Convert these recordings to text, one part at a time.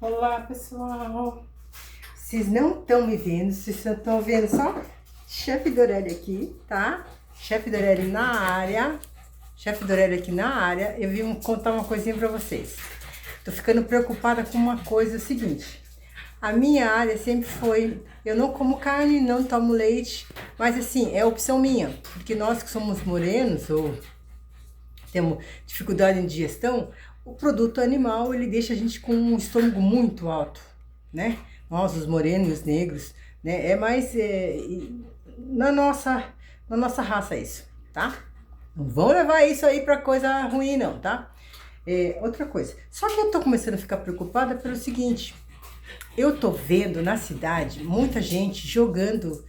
Olá, pessoal! Vocês não estão me vendo, vocês só estão vendo só Chefe Dorelli aqui, tá? Chefe Dorelli na área. Chefe Dorelli aqui na área. Eu vim contar uma coisinha pra vocês. Tô ficando preocupada com uma coisa, é o seguinte. A minha área sempre foi... Eu não como carne, não tomo leite, mas assim, é opção minha. Porque nós que somos morenos ou temos dificuldade em digestão, o produto animal, ele deixa a gente com um estômago muito alto, né? Nós, os morenos, negros, né? É mais na nossa raça isso, tá? Não vão levar isso aí pra coisa ruim não, tá? Outra coisa, só que eu tô começando a ficar preocupada pelo seguinte, eu tô vendo na cidade muita gente jogando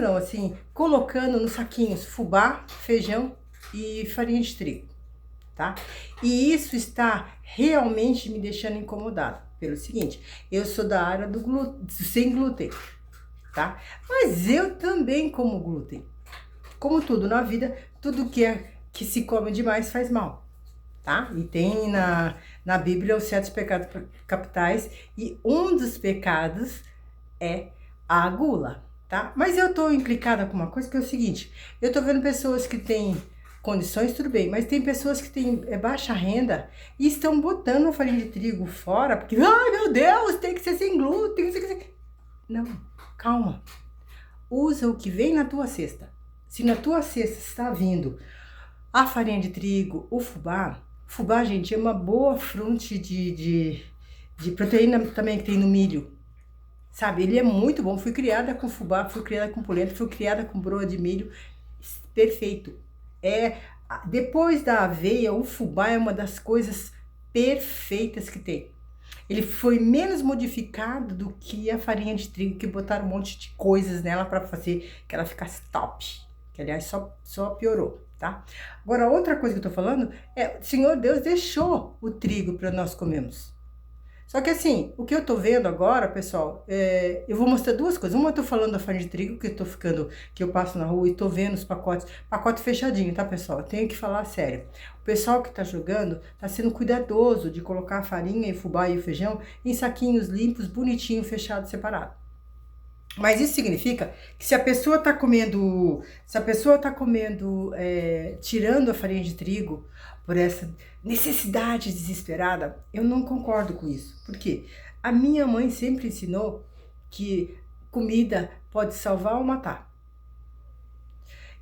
não, assim, colocando nos saquinhos fubá, feijão e farinha de trigo, tá? E isso está realmente me deixando incomodado. Pelo seguinte, eu sou da área do sem glúten, tá? Mas eu também como glúten. Como tudo na vida, tudo que se come demais faz mal, tá? E tem na Bíblia os 7 pecados capitais e um dos pecados é a gula, tá? Mas eu tô implicada com uma coisa que é o seguinte, eu tô vendo pessoas que têm condições, tudo bem, mas tem pessoas que têm baixa renda e estão botando a farinha de trigo fora, porque, ai meu Deus, tem que ser sem glúten, não sei o que. Não, calma. Usa o que vem na tua cesta. Se na tua cesta está vindo a farinha de trigo, o fubá, gente, é uma boa fonte de proteína também que tem no milho. Sabe, ele é muito bom. Fui criada com fubá, fui criada com polenta, fui criada com broa de milho. Perfeito. Depois da aveia, o fubá é uma das coisas perfeitas que tem. Ele foi menos modificado do que a farinha de trigo, que botaram um monte de coisas nela para fazer que ela ficasse top. Que, aliás, só piorou, tá? Agora, outra coisa que eu tô falando é, o Senhor Deus deixou o trigo para nós comermos. Só que assim, o que eu tô vendo agora, pessoal, eu vou mostrar duas coisas. Uma, eu tô falando da farinha de trigo, que eu passo na rua e tô vendo os pacote fechadinho, tá, pessoal? Eu tenho que falar sério. O pessoal que tá jogando tá sendo cuidadoso de colocar a farinha e o fubá e o feijão em saquinhos limpos, bonitinho, fechado, separado. Mas isso significa que se a pessoa tá comendo, tirando a farinha de trigo por essa necessidade desesperada, eu não concordo com isso. Por quê? A minha mãe sempre ensinou que comida pode salvar ou matar.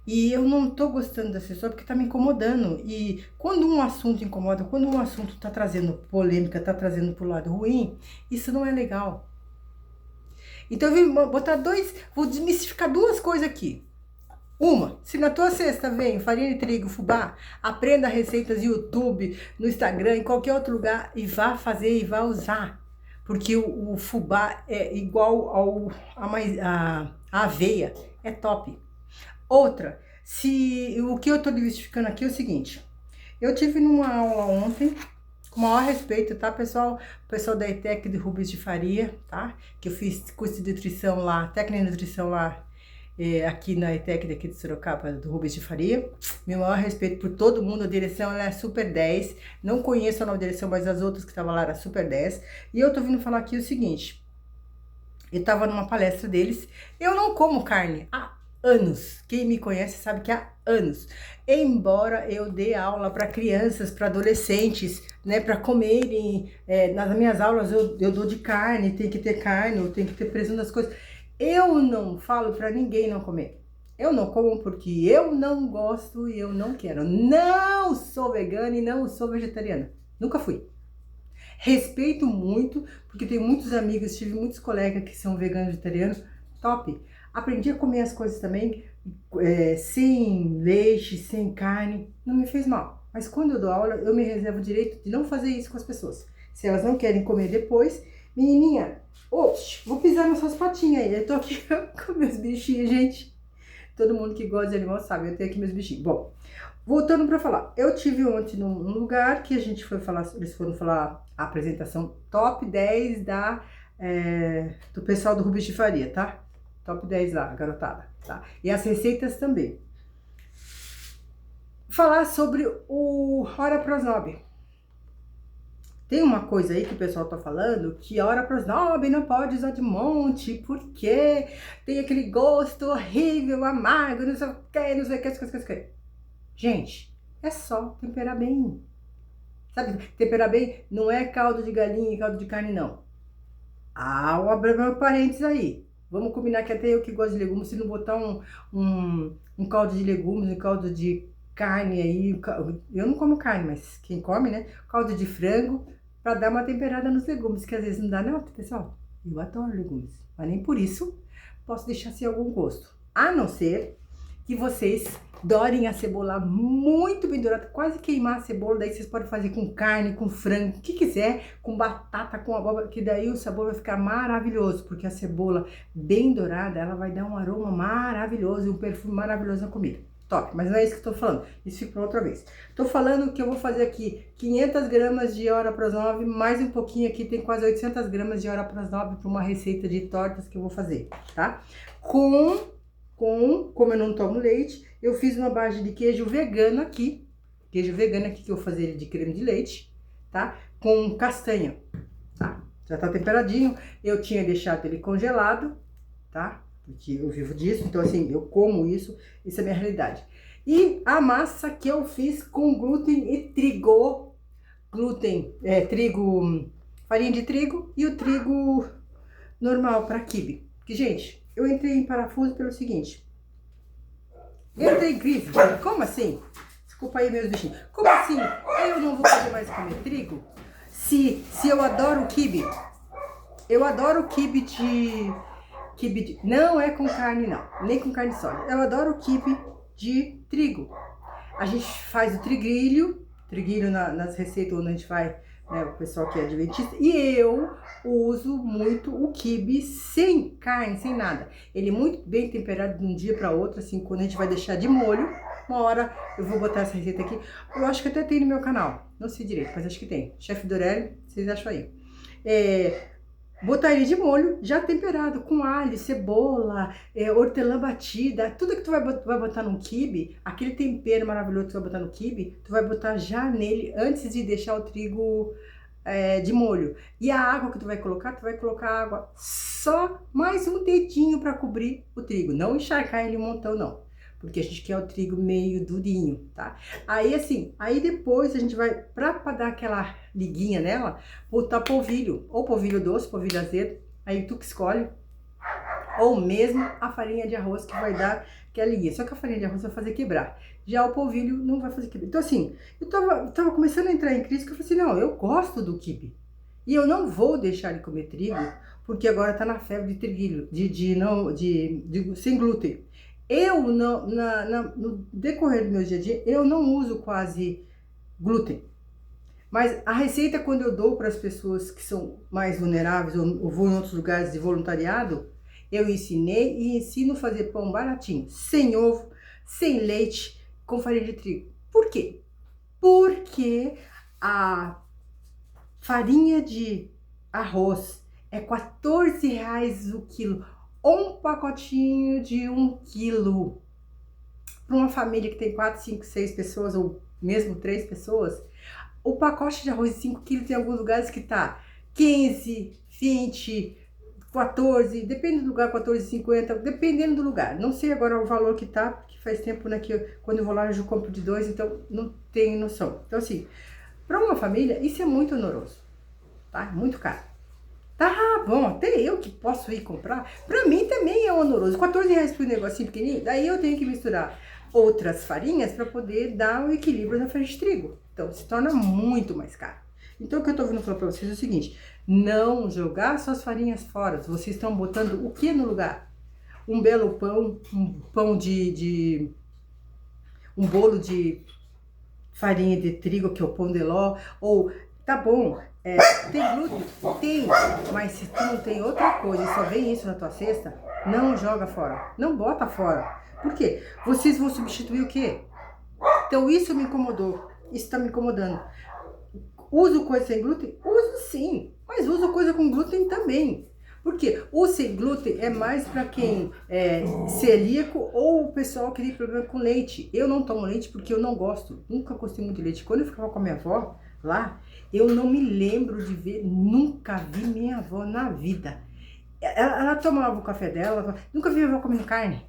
E eu não tô gostando dessa história porque tá me incomodando. E quando um assunto incomoda, quando um assunto tá trazendo polêmica, tá trazendo pro lado ruim, isso não é legal. Então eu vim vou desmistificar duas coisas aqui. Uma, se na tua cesta vem farinha de trigo, fubá, aprenda receitas no YouTube, no Instagram, em qualquer outro lugar e vá fazer e vá usar. Porque o fubá é igual a aveia, é top. Outra, o que eu tô desmistificando aqui é o seguinte, eu tive numa aula ontem, com o maior respeito, tá, pessoal? O pessoal da ETEC de Rubens de Faria, tá? Que eu fiz curso de nutrição lá, técnica de nutrição lá, aqui na ETEC daqui de Sorocaba, do Rubens de Faria. Meu maior respeito por todo mundo, a direção ela é super 10. Não conheço a nova direção, mas as outras que estavam lá era super 10. E eu tô vindo falar aqui o seguinte, eu tava numa palestra deles, eu não como carne há anos. Quem me conhece sabe que há anos. Embora eu dê aula para crianças, para adolescentes, né, para comerem, nas minhas aulas eu dou de carne, tem que ter carne, tem que ter presunto das coisas. Eu não falo para ninguém não comer. Eu não como porque eu não gosto e eu não quero. Não sou vegana e não sou vegetariana. Nunca fui. Respeito muito, porque tenho muitos amigos, tive muitos colegas que são veganos e vegetarianos, top. Aprendi a comer as coisas também, sem leite, sem carne, não me fez mal. Mas quando eu dou aula, eu me reservo o direito de não fazer isso com as pessoas. Se elas não querem comer depois, menininha, vou pisar nas suas patinhas aí, eu tô aqui com meus bichinhos, gente. Todo mundo que gosta de animal sabe, eu tenho aqui meus bichinhos. Bom, voltando para falar, eu tive ontem num lugar que a gente foi falar, eles foram falar a apresentação top 10 do pessoal do Rubens de Faria, tá? Top 10 lá, garotada, tá? E as receitas também. Falar sobre o Ora Proznobe. Tem uma coisa aí que o pessoal tá falando, que a hora pros 9 não pode usar de monte, porque tem aquele gosto horrível, amargo, não sei o que, não sei o que, não sei o que. Gente, é só temperar bem. Sabe, temperar bem não é caldo de galinha e caldo de carne, não. Ah, vou abrir meu parênteses aí. Vamos combinar que até eu que gosto de legumes, se não botar um caldo de legumes, um caldo de carne aí, eu não como carne, mas quem come, né? Caldo de frango, para dar uma temperada nos legumes, que às vezes não dá, não, pessoal. Eu adoro legumes, mas nem por isso posso deixar sem algum gosto. A não ser que vocês dorem a cebola muito bem dourada, quase queimar a cebola, daí vocês podem fazer com carne, com frango, o que quiser, com batata, com abóbora, que daí o sabor vai ficar maravilhoso, porque a cebola bem dourada, ela vai dar um aroma maravilhoso e um perfume maravilhoso na comida. Top, mas não é isso que eu tô falando, isso fica para outra vez. Tô falando que eu vou fazer aqui 500 gramas de hora para as 9, mais um pouquinho aqui, tem quase 800 gramas de hora para as 9 para uma receita de tortas que eu vou fazer, tá? Como eu não tomo leite, eu fiz uma base de queijo vegano aqui. Queijo vegano aqui, que eu vou fazer ele de creme de leite, tá? Com castanha, tá? Já tá temperadinho. Eu tinha deixado ele congelado, tá? Porque eu vivo disso, então assim, eu como isso. Isso é a minha realidade. E a massa que eu fiz com glúten e trigo. Farinha de trigo e o trigo normal para quibe. Porque, gente, eu entrei em parafuso pelo seguinte. Eu entrei em crise. Como assim? Desculpa aí, meus bichinhos. Como assim? Eu não vou poder mais comer trigo? Se eu adoro quibe. Eu adoro quibe de... Não é com carne, não. Nem com carne sólida. Eu adoro quibe de trigo. A gente faz o triguilho nas receitas onde a gente faz, né, o pessoal que é adventista, e eu uso muito o quibe sem carne, sem nada. Ele é muito bem temperado de um dia para outro, assim, quando a gente vai deixar de molho. Uma hora eu vou botar essa receita aqui. Eu acho que até tem no meu canal, não sei direito, mas acho que tem. Chefe Dorelli, vocês acham aí. Botar ele de molho, já temperado, com alho, cebola, hortelã batida, tudo que tu vai botar no quibe, aquele tempero maravilhoso que tu vai botar no quibe, tu vai botar já nele antes de deixar o trigo de molho. E a água que tu vai colocar água só mais um dedinho para cobrir o trigo, não encharcar ele um montão não. Porque a gente quer o trigo meio durinho, tá? Aí assim, aí depois a gente vai, pra dar aquela liguinha nela, botar polvilho, ou polvilho doce, polvilho azedo, aí tu que escolhe, ou mesmo a farinha de arroz que vai dar aquela liguinha. Só que a farinha de arroz vai fazer quebrar, já o polvilho não vai fazer quebrar. Então assim, eu tava começando a entrar em crise, que eu falei assim, não, eu gosto do quibe, e eu não vou deixar de comer trigo, porque agora tá na febre de triguilho, sem glúten. Eu, no decorrer do meu dia a dia, eu não uso quase glúten. Mas a receita, quando eu dou para as pessoas que são mais vulneráveis, ou vou em outros lugares de voluntariado, eu ensinei e ensino a fazer pão baratinho, sem ovo, sem leite, com farinha de trigo. Por quê? Porque a farinha de arroz é R$14 o quilo. Um pacotinho de 1 quilo para uma família que tem 4, 5, 6 pessoas ou mesmo 3 pessoas. O pacote de arroz de 5 quilos tem alguns lugares que tá 15, 20, 14, depende do lugar, 14,50, dependendo do lugar. Não sei agora o valor que tá, porque faz tempo, né, que quando eu vou lá eu compro de 2, então não tenho noção. Então assim, para uma família isso é muito oneroso, tá? Muito caro. Tá bom, até eu que posso ir comprar, pra mim também é oneroso. R$14 por um negocinho pequenininho, daí eu tenho que misturar outras farinhas para poder dar o equilíbrio na farinha de trigo. Então se torna muito mais caro. Então o que eu tô vindo falar pra vocês é o seguinte, não jogar suas farinhas fora. Vocês estão botando o que no lugar? Um belo pão, um bolo de farinha de trigo, que é o pão de ló, ou tá bom, tem glúten? Tem, mas se tu não tem outra coisa e só vem isso na tua cesta, não joga fora, não bota fora. Por quê? Vocês vão substituir o quê? Então isso me incomodou, isso tá me incomodando. Uso coisa sem glúten? Uso sim, mas uso coisa com glúten também. Por quê? O sem glúten é mais para quem é celíaco ou o pessoal que tem problema com leite. Eu não tomo leite porque eu não gosto, nunca gostei muito de leite. Quando eu ficava com a minha avó, lá, eu não me lembro de ver, nunca vi minha avó na vida. Ela tomava o café dela, nunca vi minha avó comendo carne.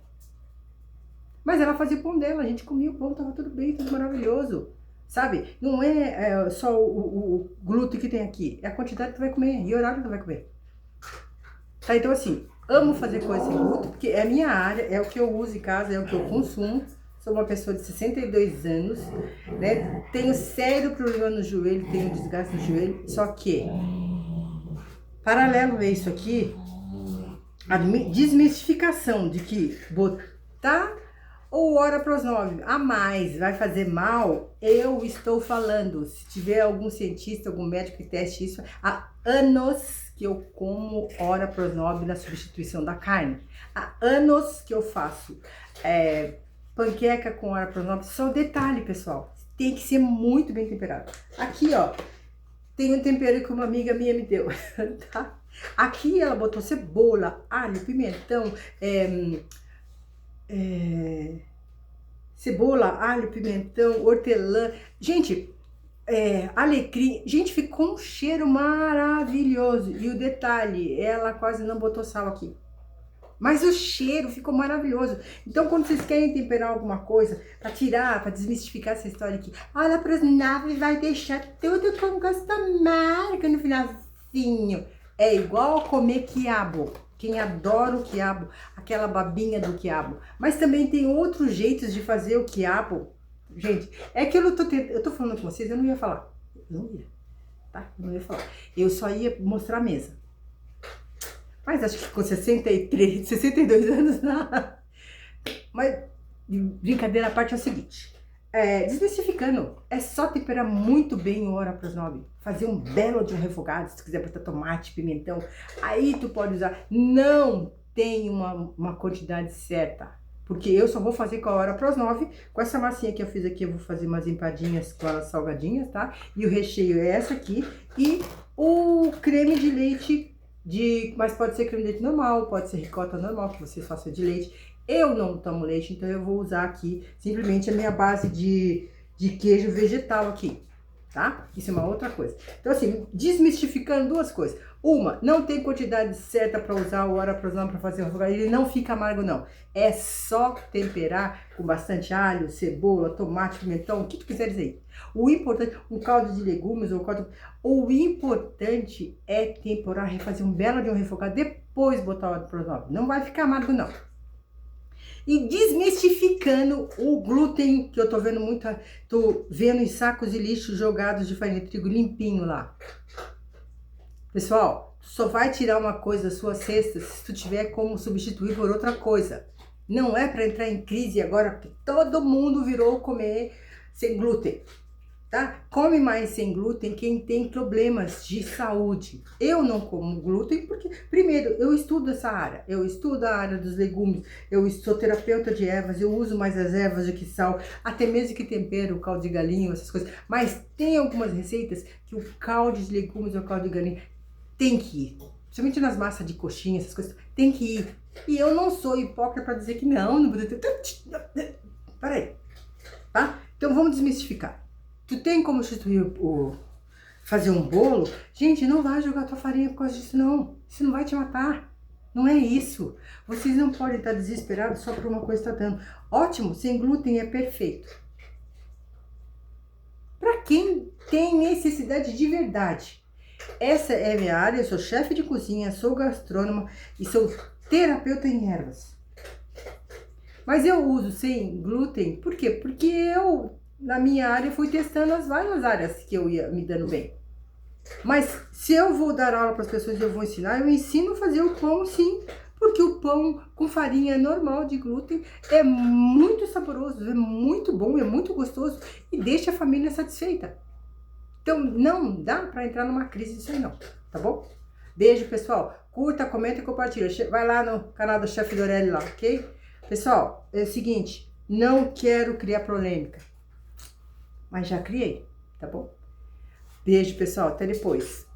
Mas ela fazia o pão dela, a gente comia o pão, tava tudo bem, tudo maravilhoso. Sabe? Não é, só o glúten que tem aqui, é a quantidade que tu vai comer e o horário que tu vai comer. Tá, então assim, amo fazer coisa sem glúten, porque é a minha área, é o que eu uso em casa, é o que eu consumo. Sou uma pessoa de 62 anos, né? Tenho sério problema no joelho, tenho desgaste no joelho, só que, paralelo a isso aqui, a desmistificação de que botar ou hora para os 9 a mais vai fazer mal, eu estou falando. Se tiver algum cientista, algum médico que teste isso, há anos que eu como hora para os 9 na substituição da carne. Há anos que eu faço panqueca com hora para os 9. Só detalhe, pessoal, tem que ser muito bem temperado. Aqui, ó, tem um tempero que uma amiga minha me deu, tá? Aqui ela botou cebola, alho, pimentão, cebola, alho, pimentão, hortelã, gente, alecrim, gente, ficou um cheiro maravilhoso. E o detalhe, ela quase não botou sal aqui, mas o cheiro ficou maravilhoso. Então, quando vocês querem temperar alguma coisa, para tirar, para desmistificar essa história aqui, olha para as naves, vai deixar tudo com gosto amargo no finalzinho. É igual comer quiabo. Quem adora o quiabo, aquela babinha do quiabo. Mas também tem outros jeitos de fazer o quiabo. Gente, é que eu tô falando com vocês, eu não ia falar. Não ia, tá? Eu não ia falar. Eu só ia mostrar a mesa. Mas acho que com 62 anos, não. Mas, brincadeira à parte, é o seguinte. Desmistificando, é só temperar muito bem o hora para os 9. Fazer um belo de um refogado, se tu quiser botar tomate, pimentão, aí tu pode usar. Não tem uma quantidade certa, porque eu só vou fazer com a hora para os 9. Com essa massinha que eu fiz aqui, eu vou fazer umas empadinhas com elas salgadinhas, tá? E o recheio é essa aqui. E o creme de leite, mas pode ser creme de leite normal, pode ser ricota normal, que vocês façam de leite. Eu não tomo leite, então eu vou usar aqui simplesmente a minha base de queijo vegetal aqui, tá? Isso é uma outra coisa. Então assim, desmistificando duas coisas. Uma, não tem quantidade certa para usar o hora para usar para fazer o refogado, ele não fica amargo não. É só temperar com bastante alho, cebola, tomate, pimentão, o que tu quiser dizer. O importante, um caldo de legumes ou caldo... O importante é temperar, fazer um belo de um refogado, depois botar o hora para usar. Não vai ficar amargo não. E desmistificando o glúten, que eu tô vendo tô vendo em sacos de lixo jogados de farinha de trigo limpinho lá. Pessoal, tu só vai tirar uma coisa da sua cesta se tu tiver como substituir por outra coisa. Não é para entrar em crise agora, porque todo mundo virou comer sem glúten. Tá? Come mais sem glúten quem tem problemas de saúde. Eu não como glúten porque, primeiro, eu estudo essa área. Eu estudo a área dos legumes, eu sou terapeuta de ervas, eu uso mais as ervas do que sal, até mesmo que tempero, caldo de galinha, essas coisas. Mas tem algumas receitas que o caldo de legumes ou o caldo de galinha tem que ir. Principalmente nas massas de coxinha, essas coisas, tem que ir. E eu não sou hipócrita para dizer que não. Peraí, tá? Então vamos desmistificar. Tu tem como substituir fazer um bolo? Gente, não vai jogar tua farinha por causa disso, não. Isso não vai te matar. Não é isso. Vocês não podem estar desesperados só por uma coisa que está dando. Ótimo, sem glúten é perfeito. Para quem tem necessidade de verdade. Essa é a minha área, eu sou chefe de cozinha, sou gastrônoma e sou terapeuta em ervas. Mas eu uso sem glúten, por quê? Porque eu... Na minha área, fui testando as várias áreas que eu ia me dando bem. Mas se eu vou dar aula para as pessoas e eu vou ensinar, eu ensino a fazer o pão sim. Porque o pão com farinha normal de glúten é muito saboroso, é muito bom, é muito gostoso e deixa a família satisfeita. Então não dá para entrar numa crise disso aí não, tá bom? Beijo, pessoal. Curta, comenta e compartilha. Vai lá no canal do Chef Dorelli lá, ok? Pessoal, é o seguinte, não quero criar polêmica. Mas já criei, tá bom? Beijo, pessoal. Até depois.